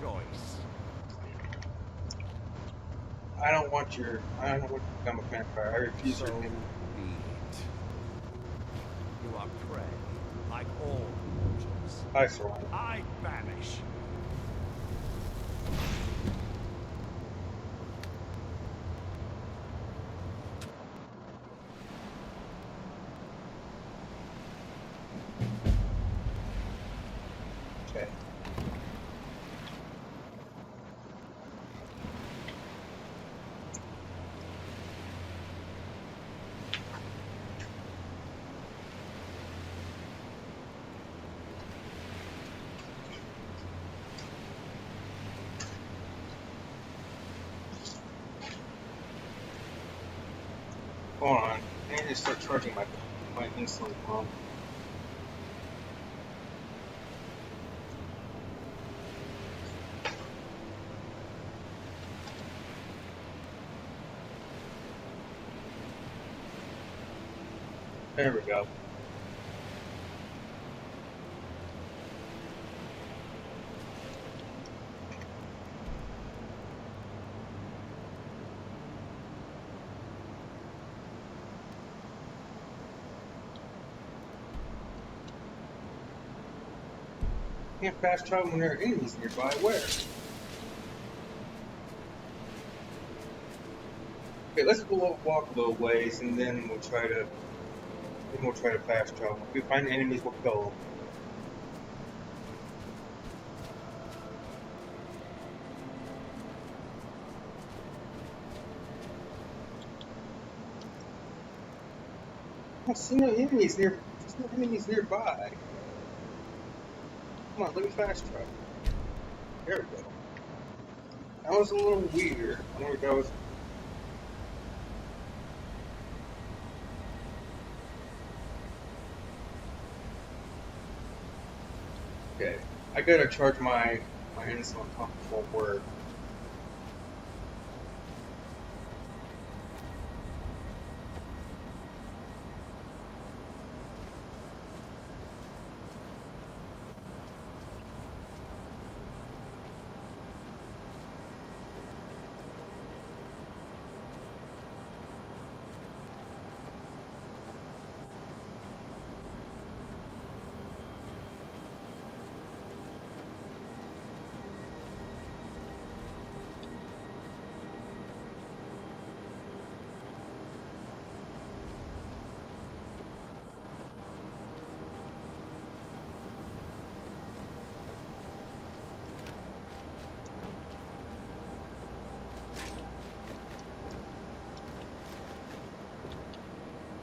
choice. I don't want to become a vampire. I refuse So your be name. it. You are prey, like all mortals. Hi, Soraya. I banish. Okay. Hold on. I need to start charging my insulin pump. There we go. Can't fast travel when there are enemies nearby. Where? Okay, let's go walk a little ways, and then we'll try to fast travel. If we find enemies, we'll kill them. I see no enemies near. There's no enemies nearby. Come on, let me fast travel. There we go. That was a little weird. I wonder if that was. Okay. I gotta charge my insulin pump before work.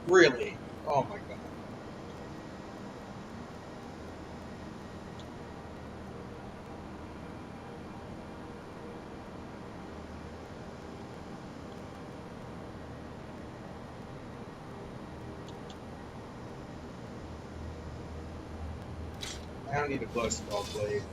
Really? Oh my god. I don't need a blood spell blade.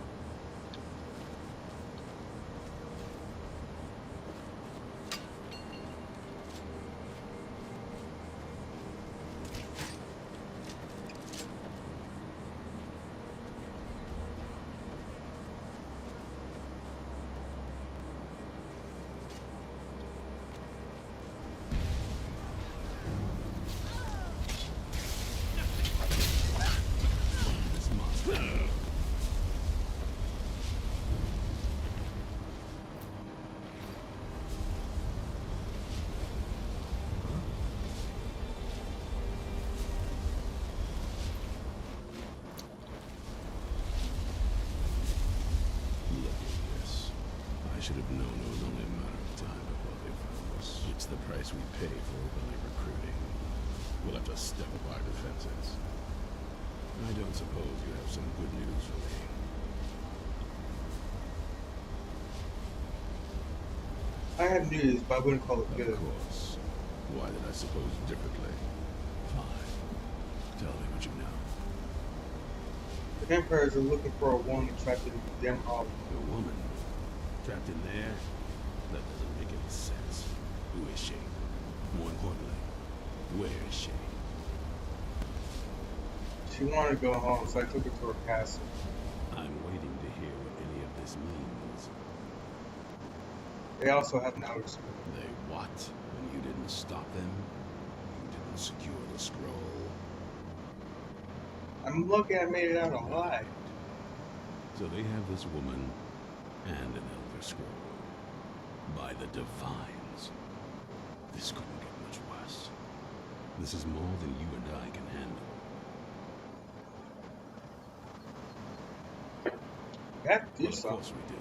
Should have known it was only a matter of time before they found us. It's the price we pay for early recruiting. We'll have to step up our defenses. I don't suppose you have some good news for me. I have news, but I wouldn't call it good. Of course. Why did I suppose differently? Fine. Tell me what you know. The vampires are looking for a woman trapped in the dim hall. A woman? Trapped in there? That doesn't make any sense. Who is she? More importantly, where is she? She wanted to go home, so I took her to her castle. I'm waiting to hear what any of this means. They also have an outer scroll. They what? And you didn't stop them? You didn't secure the scroll? I'm lucky I made it out alive. So they have this woman and an elder scroll. By the divines. This couldn't get much worse. This is more than you and I can handle. You have to do Well, of something. course we do.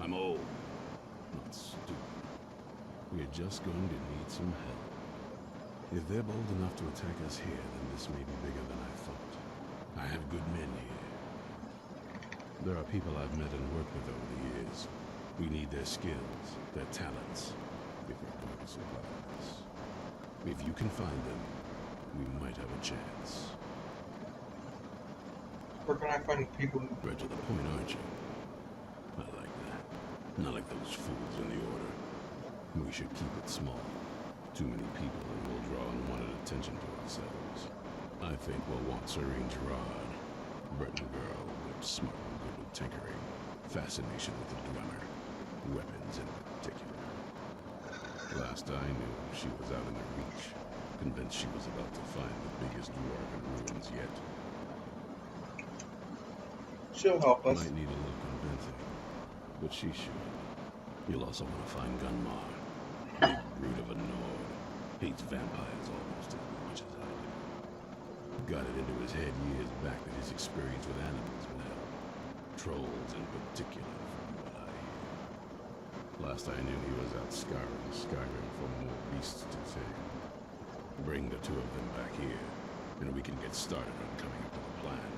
I'm old, not stupid. We're just going to need some help. If they're bold enough to attack us here, then this may be bigger than I thought. I have good men here. There are people I've met and worked with over the years. We need their skills, their talents, if we're going to survive this. If you can find them, we might have a chance. Where can I find people who... Right to the point, aren't you? I like that. Not like those fools in the Order. We should keep it small. Too many people and we'll draw unwanted attention to ourselves. I think we'll want Serene Gerard. Breton girl, but smart and good with tinkering. Fascination with the Dwemer. Weapons in particular. Last I knew, she was out in the Reach. Convinced she was about to find the biggest dwarven ruins yet. She'll help us. Might need a little convincing, but she should. You'll also want to find Gunmar. Big brute of a Nord. Hates vampires almost as much as I do. Got it into his head years back that his experience with animals would help. Trolls in particular, from what I hear. Last I knew he was out scouring Skyrim for more beasts to tame. Bring the two of them back here, and we can get started on coming up with a plan.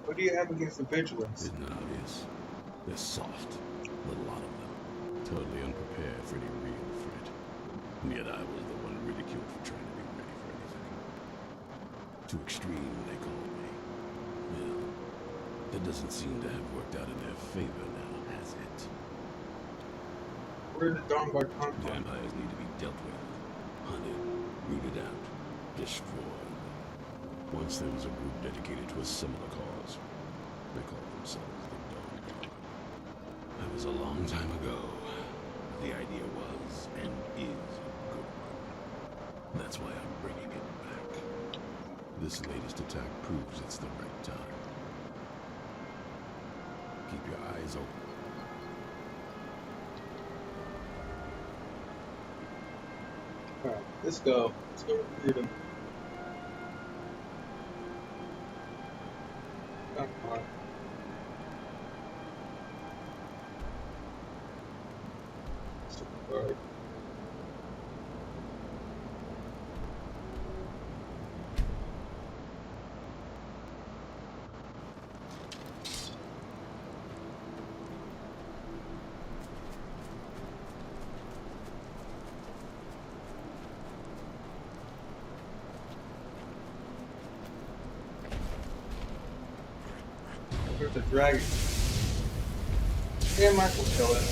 What do you have against the Vigilance? Isn't it obvious? They're soft, a lot of them. Totally unprepared for any real threat. And yet I was the one ridiculed for trying to be ready for anything. Too extreme, they called me. Well, that doesn't seem to have worked out in their favor now, has it? Where did the Dawnguard come from? Vampires need to be dealt with. Hunted, rooted out, destroyed. Once there was a group dedicated to a similar cause. They called themselves the Dawnguard. That was a long time ago. The idea was, and is, a good one. That's why I'm bringing it back. This latest attack proves it's the right time. Keep your eyes open. Alright, let's go. Let's go recruit him. Come on. Superguard. There's a dragon. Yeah, Michael kill it.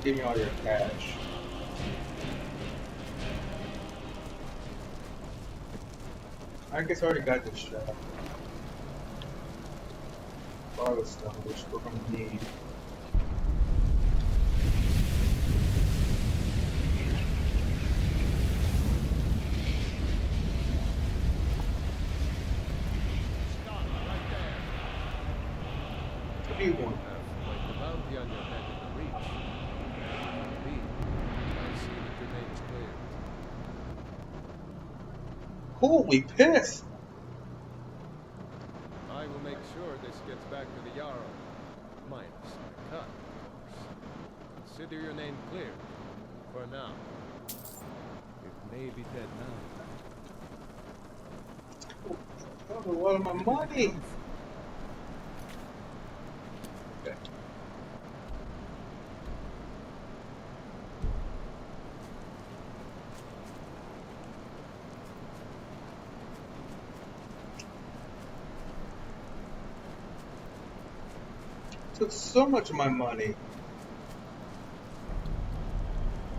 Give me all your cash. I guess I already got this shot. All this stuff, which we're gonna need. What do you want? Like the bounty on your head in the Reach. I see that your name is clear. Holy piss! I will make sure this gets back to the Jarl. Minus my cut, of course. Consider your name clear. For now. It may be dead now. That was a lot of my money! Okay. Took so much of my money.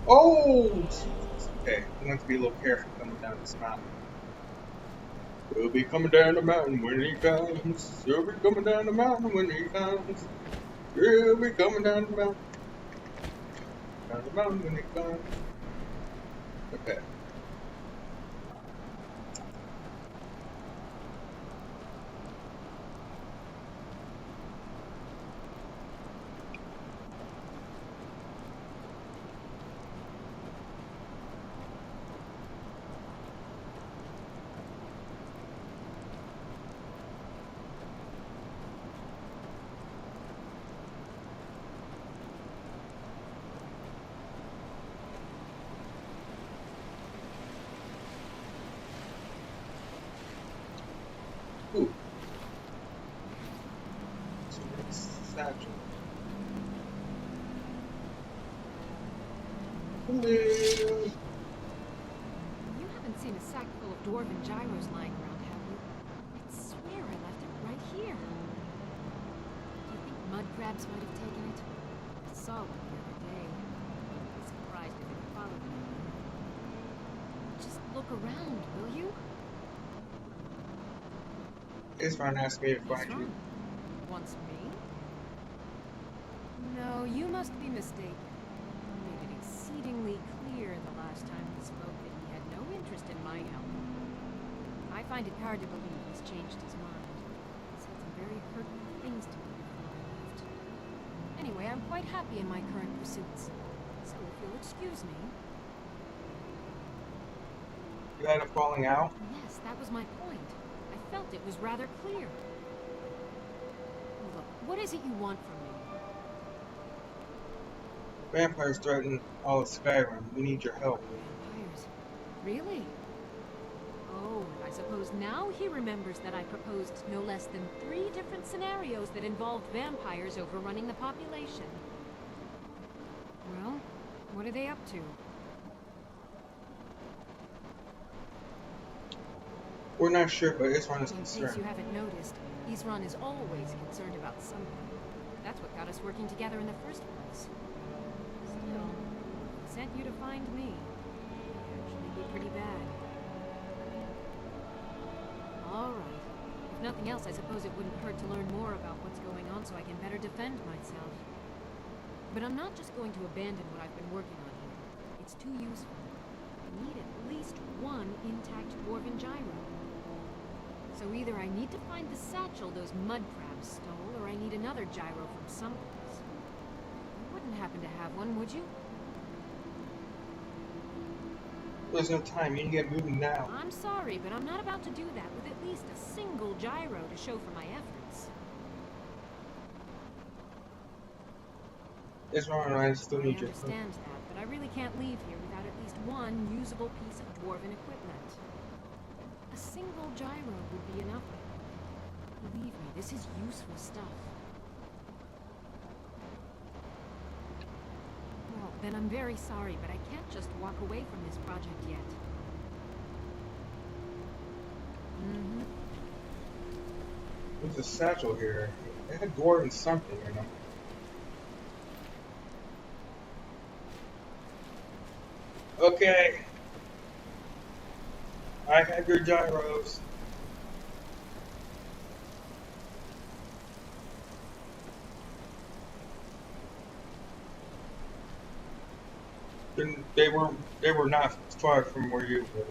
Oh! Jesus. Okay, I'm going to be a little careful coming down this mountain. We'll be coming down the mountain when he comes. We'll be coming down the mountain when he comes. We'll be coming down the mountain. Down the mountain when he comes. Okay. Ooh. So it's satchel. Hello. You haven't seen a sack full of dwarven gyros lying around, have you? I swear I left it right here. Do you think mud crabs might have taken it? I saw one the other day. I'd be surprised if it followed me. Just look around, will you? Isran asked me to What's find you. wrong? Wants me? No, you must be mistaken. I made it exceedingly clear the last time we spoke that he had no interest in my help. I find it hard to believe he's changed his mind. He said some very hurtful things to me before I left. Anyway, I'm quite happy in my current pursuits. So if you'll excuse me... You had a falling out? Yes, that was my point. I felt it was rather clear. Look, what is it you want from me? Vampires threaten all of Skyrim. We need your help. Vampires? Really? Oh, I suppose now he remembers that I proposed no less than 3 different scenarios that involved vampires overrunning the population. Well, what are they up to? We're not sure, but Isran is In case concerned. you haven't noticed, Isran is always concerned about something. That's what got us working together in the first place. Still, he sent you to find me. It'd actually be pretty bad. Alright. If nothing else, I suppose it wouldn't hurt to learn more about what's going on so I can better defend myself. But I'm not just going to abandon what I've been working on here. It's too useful. I need at least one intact dwarven gyro. So either I need to find the satchel those mud crabs stole, or I need another gyro from someplace. You wouldn't happen to have one, would you? There's no time. You need to get moving now. I'm sorry, but I'm not about to do that with at least a single gyro to show for my efforts. Isran and I still I need your help. understand that, but I really can't leave here without at least one usable piece of dwarven equipment. A single gyro would be enough. Believe me, this is useful stuff. Well, then I'm very sorry, but I can't just walk away from this project yet. Mm-hmm. There's a satchel here. It had dwarven something, you know. Okay. I have your gyros. They were not far from where you were.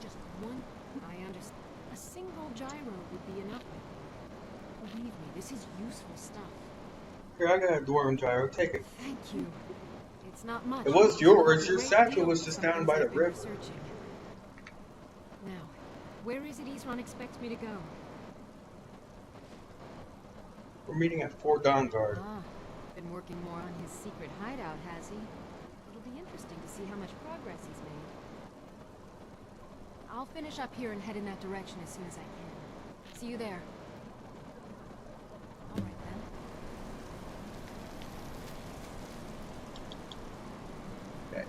Just one? I understand. A single gyro would be enough. Believe me, this is useful stuff. Here, I got a dwarven gyro. Take it. Thank you. It's not much. It was yours. It's a Your great satchel deal was for just some down things by the I've been river. researching. Now, where is it Isran expects me to go? We're meeting at Fort Dawnguard. Ah, been working more on his secret hideout, has he? It'll be interesting to see how much progress he's made. I'll finish up here and head in that direction as soon as I can. See you there. All right then. Okay.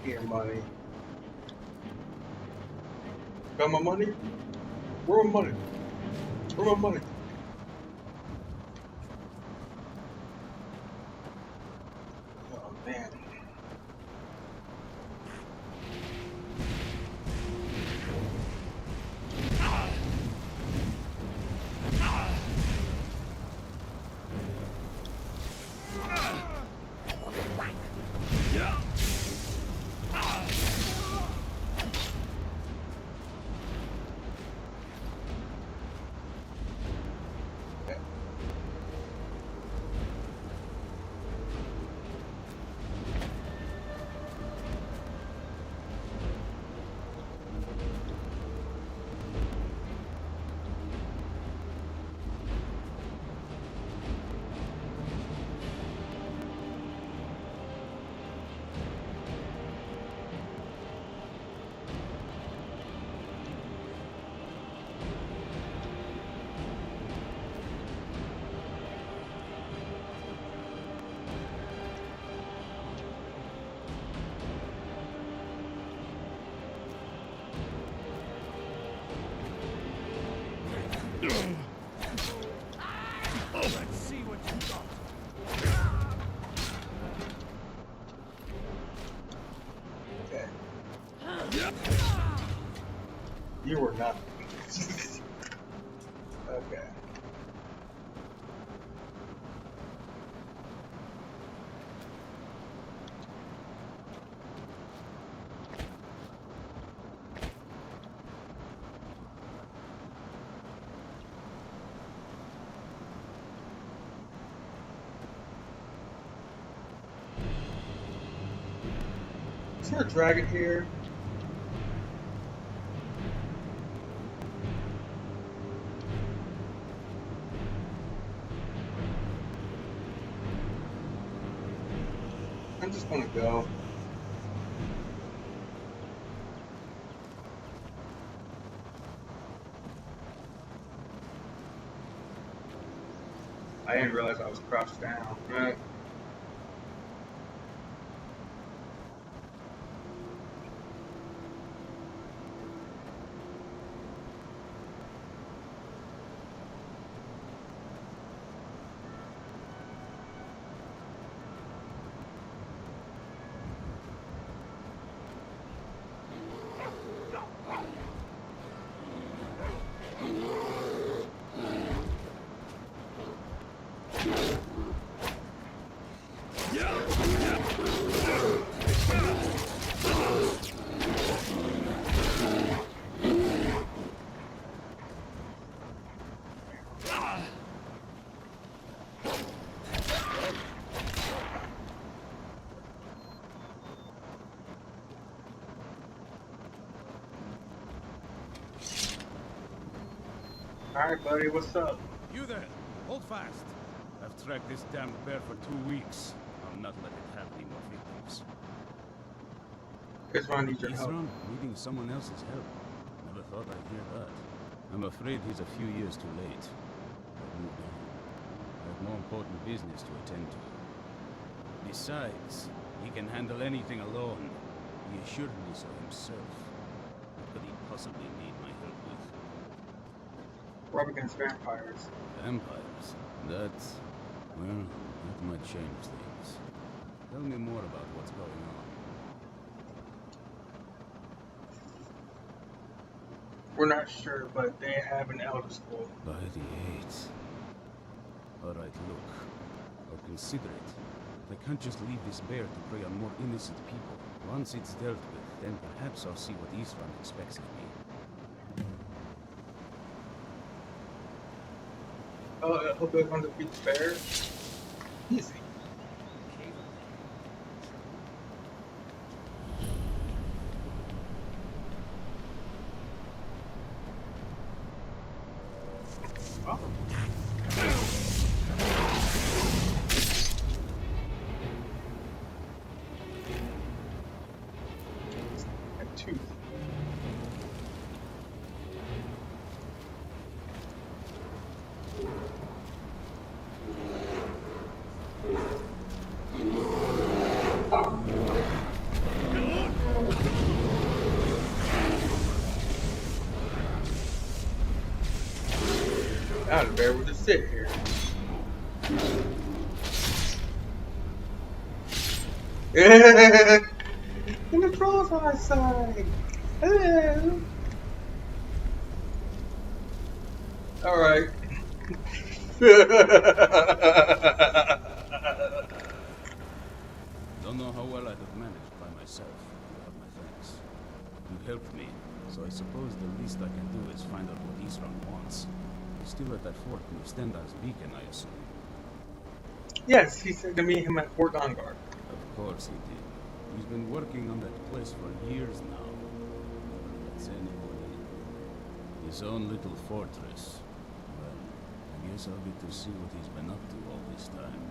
Here, money. Got my money? Where my money? Where my money? Oh man. Let's see what you got. Okay. You were not. Okay. Is there a dragon here? I'm just gonna go. I didn't realize I was crouched down. Right. Alright, buddy, what's up? You there, hold fast. I've tracked this damned bear for 2 weeks. I'll not let it have any more victims. Here's why I need your He's help. wrong, needing someone else's help. Never thought I'd hear that. I'm afraid he's a few years too late. I've moved on. I have more important business to attend to. Besides, he can handle anything alone. He assured me so himself. What could he possibly need my help with? We're up against vampires. Vampires? That's... well, that might change things. Tell me more about what's going on. We're not sure, but they have an elder school. By the eight. Alright, look. Or consider it. I can't just leave this bear to prey on more innocent people. Once it's dealt with, then perhaps I'll see what Isran expects of me. Oh, I hope they're going to beat the bear. Easy. Oh. A tooth. Now the bear will just sit here. And the trolls on our side. Hello. All right. Don't know how well I'd have managed by myself. You have my thanks. You helped me, so I suppose the least I can do is find out what Isran wants. He's still at that fort near Stendar's beacon, I assume. Yes, he said to meet him at Fort Ongar. Of course he did. He's been working on that place for years now. Never lets anyone in. His own little fortress. Well, I guess I'll get to see what he's been up to all this time.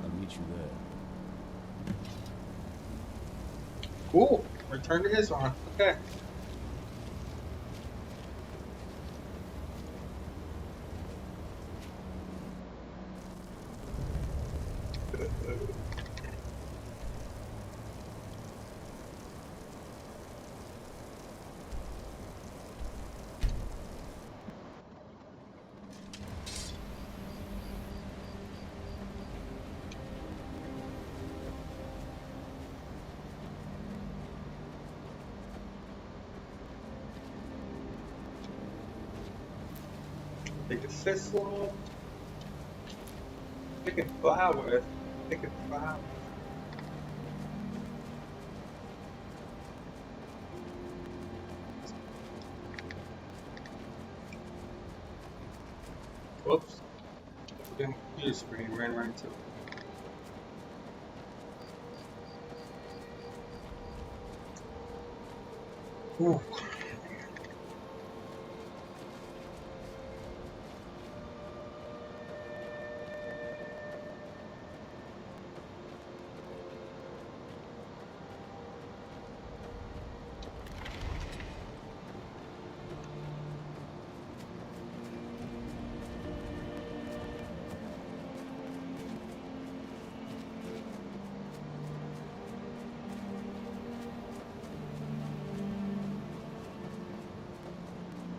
I'll meet you there. Cool. Return to Isran. Okay. Take a thistle. Picking flowers. Picking flowers. Whoops. Damn computer screen ran right into it. Ooh.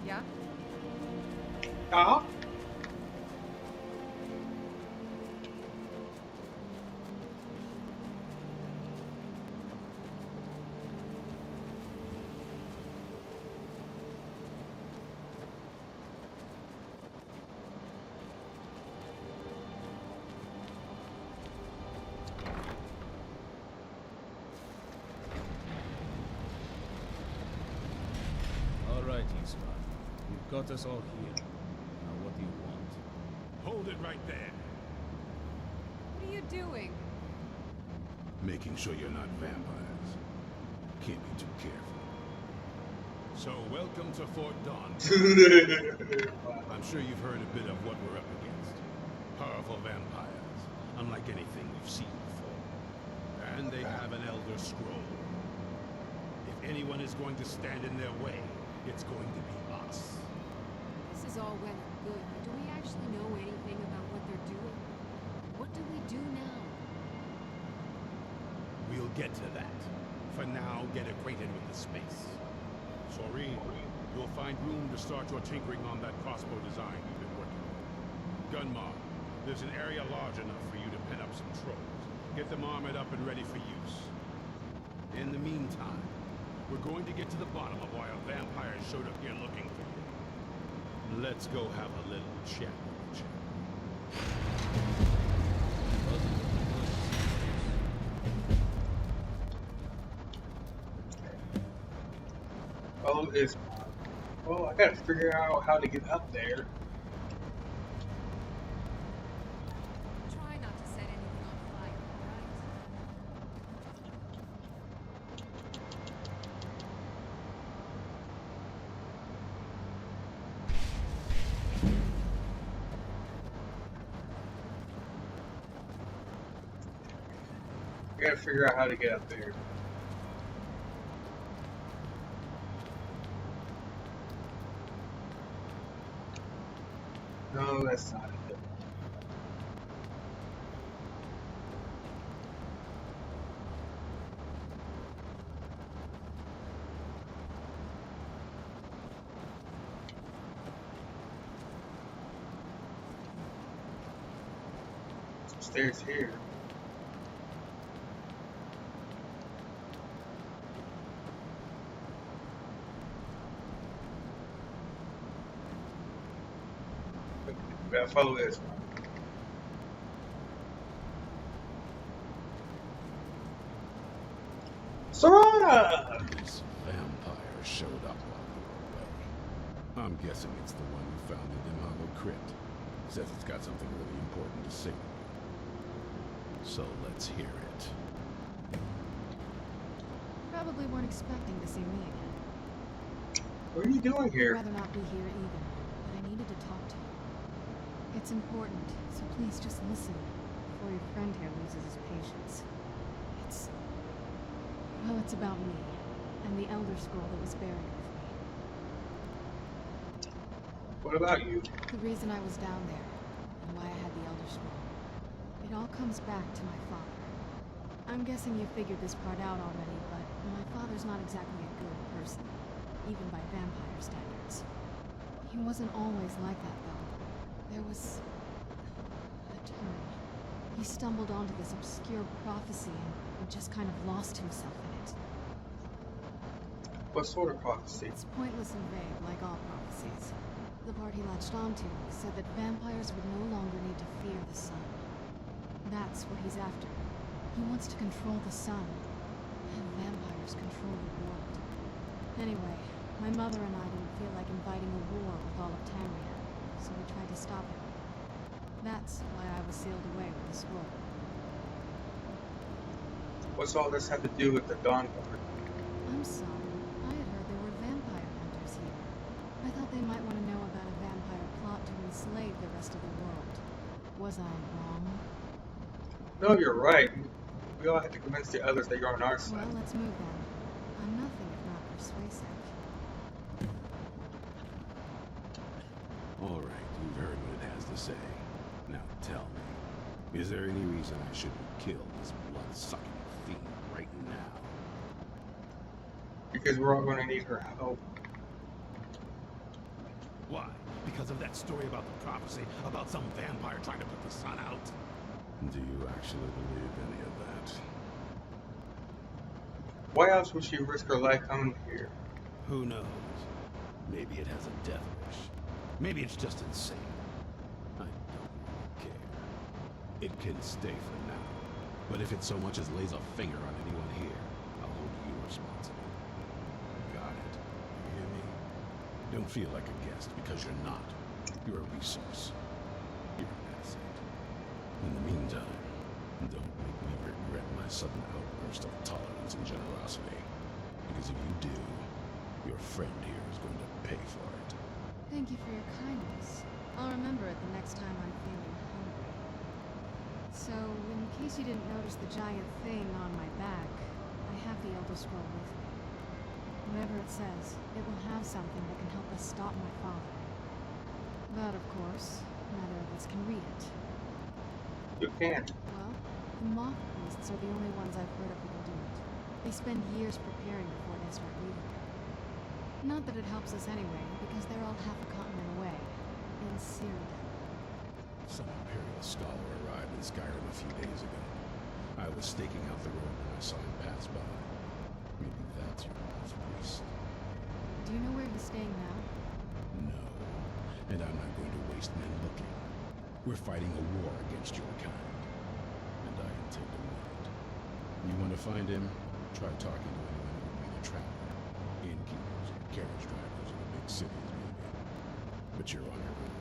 Yeah? Ah. All right, Isran. You've got us all here. Now what do you want? Hold it right there. What are you doing? Making sure you're not vampires. Can't be too careful. So, welcome to Fort Dawn. I'm sure you've heard a bit of what we're up against. Powerful vampires, unlike anything we've seen before. And they have an Elder Scroll. If anyone is going to stand in their way, it's going to be us. This is all well and good, but do we actually know anything about what they're doing? What do we do now? We'll get to that. For now, get acquainted with the space. Sorry, you'll find room to start your tinkering on that crossbow design you've been working on. Gunmar, there's an area large enough for you to pen up some trolls. Get them armored up and ready for use. In the meantime, we're going to get to the bottom of why a vampire showed up here looking for you. Let's go have a little chat with each other. Oh, it's. Well, I gotta figure out how to get up there. Try not to set anything on fire, I gotta figure out how to get up there. No, that's not it. stairs here. We gotta follow this. Sorana! This vampire showed up while we were away. I'm guessing it's the one you found in the Imago Crypt. Says it's got something really important to say to you. So let's hear it. Probably weren't expecting to see me again. What are you doing I'd here? rather not be here either, but I needed to talk to you. It's important, so please just listen before your friend here loses his patience. Well, it's about me, and the Elder Scroll that was buried with me. What about you? The reason I was down there, and why I had the Elder Scroll. It all comes back to my father. I'm guessing you figured this part out already, but my father's not exactly a good person, even by vampire standards. He wasn't always like that, though. There was a turn. He stumbled onto this obscure prophecy and just kind of lost himself in it. What sort of prophecy? It's pointless and vague, like all prophecies. The part he latched onto said that vampires would no longer need to fear the sun. That's what he's after. He wants to control the sun, and vampires control the world. Anyway, my mother and I didn't feel like inviting a war with all of Tamriel, so we tried to stop him. That's why I was sealed away with the scroll. What's all this have to do with the Dawn Guard? I'm sorry. I had heard there were vampire hunters here. I thought they might want to know about a vampire plot to enslave the rest of the world. Was I wrong? No, you're right. We all have to convince the others that you're on our side. Well, let's move then. I'm nothing if not persuasive. All right, you've heard what it has to say. Now tell me, is there any reason I shouldn't kill this blood-sucking fiend right now? Because we're all going to need her help. Why? Because of that story about the prophecy, about some vampire trying to put the sun out? Do you actually believe any of that? Why else would she risk her life coming here? Who knows? Maybe it has a death wish. Maybe it's just insane. I don't really care. It can stay for now. But if it so much as lays a finger on anyone here, I'll hold you responsible. Got it? You hear me? Don't feel like a guest, because you're not. You're a resource. You're an asset. In the meantime, don't make me regret my sudden outburst of tolerance and generosity. Because if you do, your friend here is going to pay for it. Thank you for your kindness. I'll remember it the next time I'm feeling hungry. So, in case you didn't notice the giant thing on my back, I have the Elder Scroll with me. Whatever it says, it will have something that can help us stop my father. But, of course, neither of us can read it. You can't. Well, the moth priests are the only ones I've heard of who can do it. They spend years preparing before they start reading it. Not that it helps us anyway, because they're all half a continent away, in Syria. Some Imperial scholar arrived in Skyrim a few days ago. I was staking out the road when I saw him pass by. Maybe that's your moth priest. Do you know where he's staying now? No, and I'm not going to waste men looking. We're fighting a war against your kind, and I intend to win it. You want to find him? Try talking to anyone who would be a traveler. Innkeepers and carriage drivers in the big cities, maybe. But you're on your own.